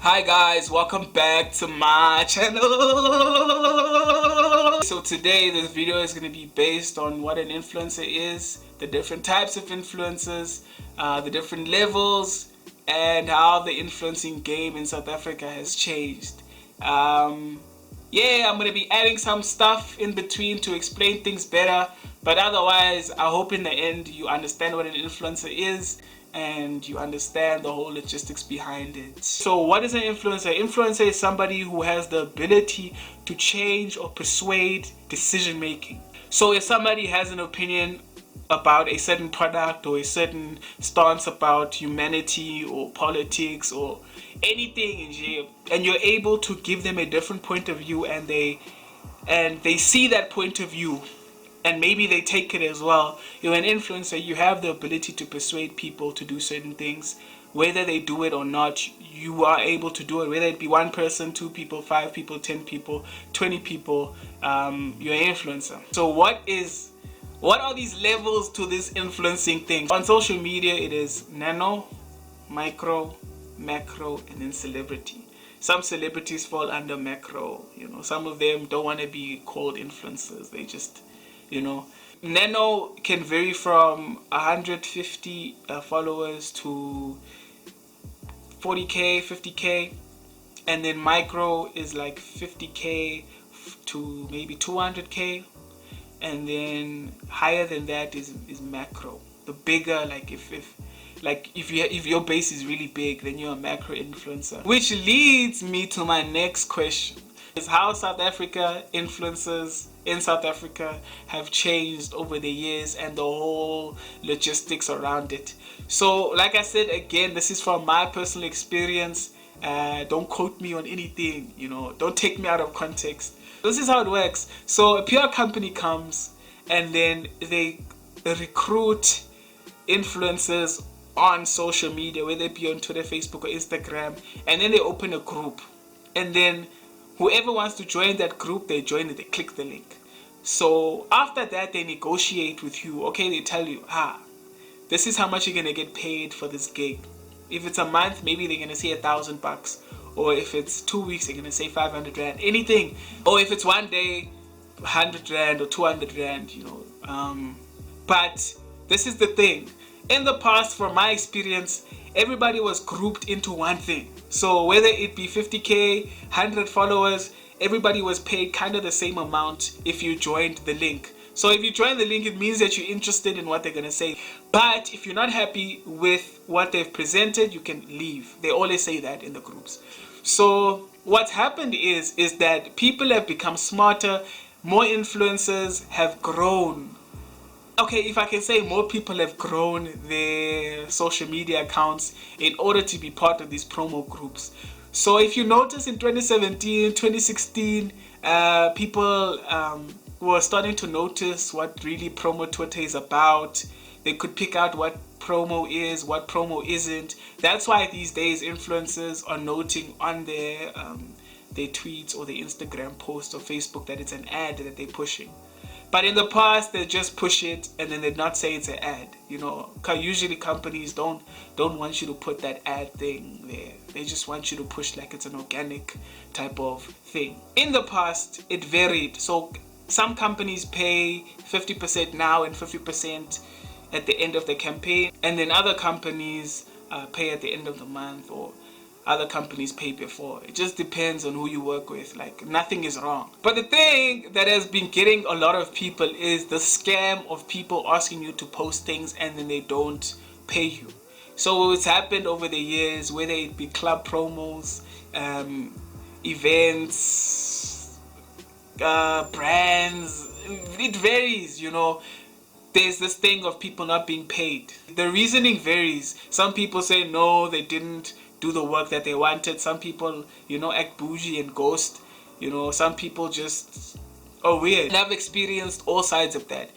Hi guys, welcome back to my channel. So today this video is going to be based on what an influencer is, the different types of influencers, the different levels, and how the influencing game in South Africa has changed. Yeah, I'm going to be adding some stuff in between to explain things better, but otherwise I hope in the end you understand what an influencer is and you understand the whole logistics behind it. So what is an influencer? Influencer is somebody who has the ability to change or persuade decision making. So if somebody has an opinion about a certain product or a certain stance about humanity or politics or anything in jail, and you're able to give them a different point of view, and they see that point of view, and maybe they take it as well. You're an influencer. You have the ability to persuade people to do certain things. Whether they do it or not, you are able to do it. Whether it be one person, two people, 5 people, 10 people, 20 people, you're an influencer. So what are these levels to this influencing thing? On social media, it is nano, micro, macro, and then celebrity. Some celebrities fall under macro. Some of them don't want to be called influencers. They just nano can vary from 150 followers to 40k, 50k, and then micro is like 50k to maybe 200k, and then higher than that is macro. The bigger, like if your base is really big, then you're a macro influencer. Which leads me to my next question, is how South Africa influencers in South Africa have changed over the years and the whole logistics around it. So like I said, again, this is from my personal experience. Don't quote me on anything, don't take me out of context. This is how it works. So a PR company comes and then they recruit influencers on social media, whether it be on Twitter, Facebook, or Instagram, and then they open a group, and then whoever wants to join that group, they join it, they click the link. So after that, they negotiate with you. Okay, they tell you, this is how much you're gonna get paid for this gig. If it's a month, maybe they're gonna say $1,000, or if it's 2 weeks, they're gonna say 500 rand, anything. Or if it's one day, 100 rand or 200 rand, But this is the thing. In the past, from my experience, everybody was grouped into one thing. So whether it be 50k, 100 followers, everybody was paid kind of the same amount if you joined the link. So if you join the link, it means that you're interested in what they're going to say. But if you're not happy with what they've presented, you can leave. They always say that in the groups. So what's happened is that people have become smarter. More influencers have grown. Okay, if I can say, more people have grown their social media accounts in order to be part of these promo groups. So if you notice, in 2017, 2016, people were starting to notice what really promo Twitter is about. They could pick out what promo is, what promo isn't. That's why these days influencers are noting on their tweets or their Instagram posts or Facebook that it's an ad that they're pushing. But in the past, they just push it and then they'd not say it's an ad. Cause usually companies don't want you to put that ad thing there. They just want you to push like it's an organic type of thing. In the past, it varied. So some companies pay 50% now and 50% at the end of the campaign, and then other companies pay at the end of the month, or other companies pay before. It just depends on who you work with. Like, nothing is wrong. But the thing that has been getting a lot of people is the scam of people asking you to post things and then they don't pay you. So it's happened over the years, whether it be club promos, events, brands, it varies, There's this thing of people not being paid. The reasoning varies. Some people say no, they didn't do the work that they wanted. Some people, act bougie and ghost. Some people just are weird. And I've experienced all sides of that.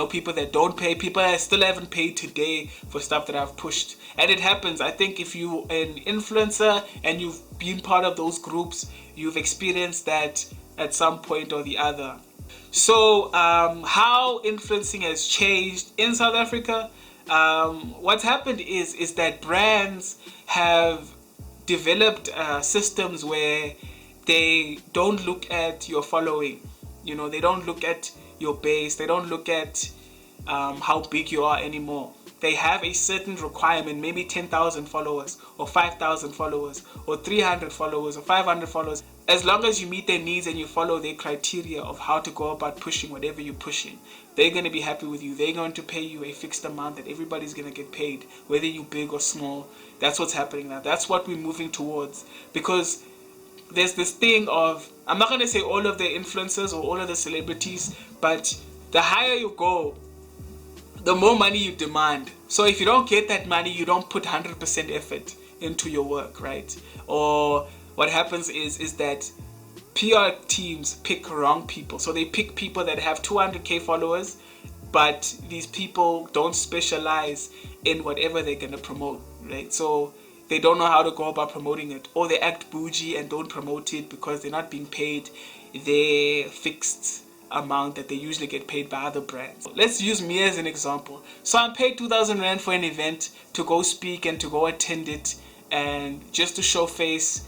People that don't pay, people that still haven't paid today for stuff that I've pushed. And it happens. I think if you're an influencer and you've been part of those groups, you've experienced that at some point or the other. So how influencing has changed in South Africa, what's happened is that brands have developed systems where they don't look at your following. You know, they don't look at your base. They don't look at how big you are anymore. They have a certain requirement, maybe 10,000 followers or 5,000 followers or 300 followers or 500 followers. As long as you meet their needs and you follow their criteria of how to go about pushing whatever you're pushing, they're going to be happy with you. They're going to pay you a fixed amount that everybody's going to get paid, whether you're big or small. That's what's happening now. That's what we're moving towards. Because there's this thing of, I'm not going to say all of the influencers or all of the celebrities, but the higher you go, the more money you demand. So if you don't get that money, you don't put 100% effort into your work, right? Or what happens is that PR teams pick wrong people. So they pick people that have 200k followers, but these people don't specialize in whatever they're going to promote, right? So they don't know how to go about promoting it, or they act bougie and don't promote it because they're not being paid their fixed amount that they usually get paid by other brands. Let's use me as an example. So I'm paid 2,000 Rand for an event to go speak and to go attend it and just to show face,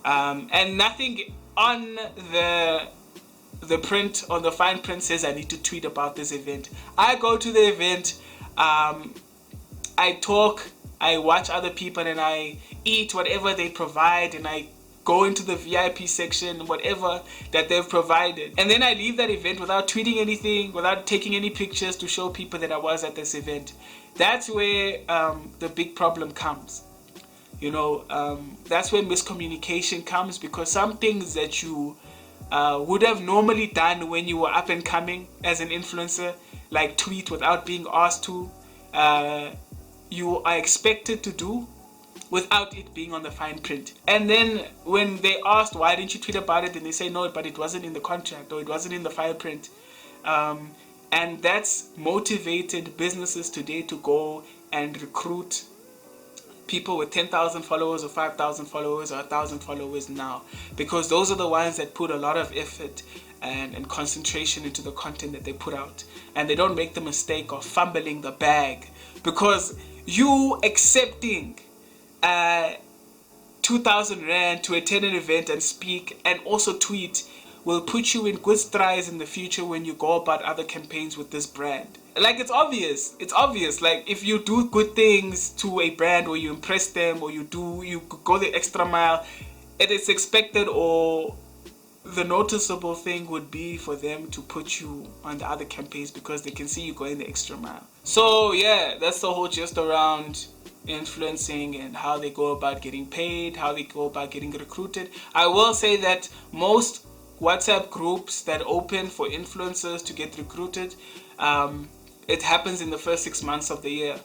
and nothing on the print, on the fine print, says I need to tweet about this event. I go to the event, I talk, I watch other people, and I eat whatever they provide, and I go into the VIP section, whatever that they've provided. And then I leave that event without tweeting anything, without taking any pictures to show people that I was at this event. That's where the big problem comes. You know, that's where miscommunication comes, because some things that you would have normally done when you were up and coming as an influencer, like tweet without being asked to, you are expected to do without it being on the fine print. And then when they asked, why didn't you tweet about it? And they say, no, but it wasn't in the contract, or it wasn't in the fine print. And that's motivated businesses today to go and recruit people with 10,000 followers or 5,000 followers or 1,000 followers now, because those are the ones that put a lot of effort and concentration into the content that they put out, and they don't make the mistake of fumbling the bag. Because you accepting 2,000 Rand to attend an event and speak and also tweet will put you in good strides in the future when you go about other campaigns with this brand. Like, it's obvious. Like, if you do good things to a brand, or you impress them, or you go the extra mile, it is expected, or the noticeable thing would be for them to put you on the other campaigns because they can see you going the extra mile. So yeah, that's the whole gist around influencing and how they go about getting paid, how they go about getting recruited. I will say that most WhatsApp groups that open for influencers to get recruited, it happens in the first 6 months of the year.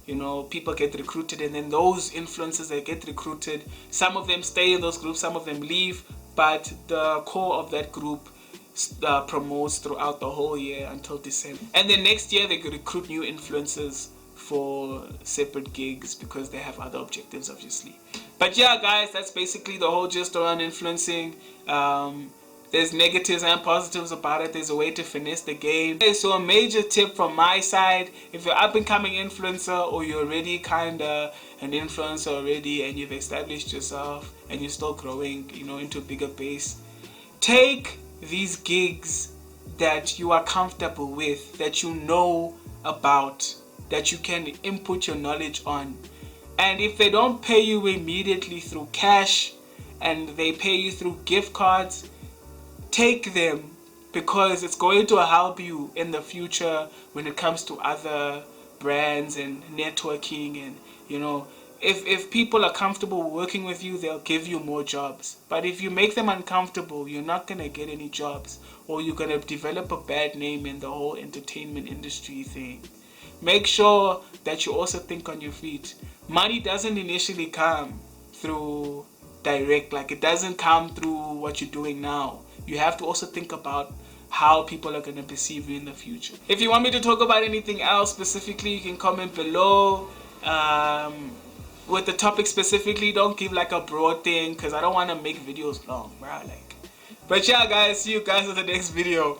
You know, people get recruited, and then those influencers that get recruited, some of them stay in those groups, some of them leave, but the core of that group promotes throughout the whole year until December. And then next year they could recruit new influencers for separate gigs because they have other objectives, obviously. But yeah, guys, that's basically the whole gist around influencing. There's negatives and positives about it. There's a way to finesse the game. Okay, so a major tip from my side, if you're up and coming influencer, or you're already kind of an influencer already and you've established yourself and you're still growing, you know, into a bigger base, take these gigs that you are comfortable with, that you know about, that you can input your knowledge on. And if they don't pay you immediately through cash and they pay you through gift cards, take them, because it's going to help you in the future when it comes to other brands and networking. And you know, if people are comfortable working with you, they'll give you more jobs. But if you make them uncomfortable, you're not going to get any jobs, or you're going to develop a bad name in the whole entertainment industry thing. Make sure that you also think on your feet. Money doesn't initially come through direct, like it doesn't come through what you're doing now. You have to also think about how people are going to perceive you in the future. If you want me to talk about anything else specifically, you can comment below. With the topic specifically, don't give like a broad thing, because I don't want to make videos long, bro. But yeah, guys, see you guys in the next video.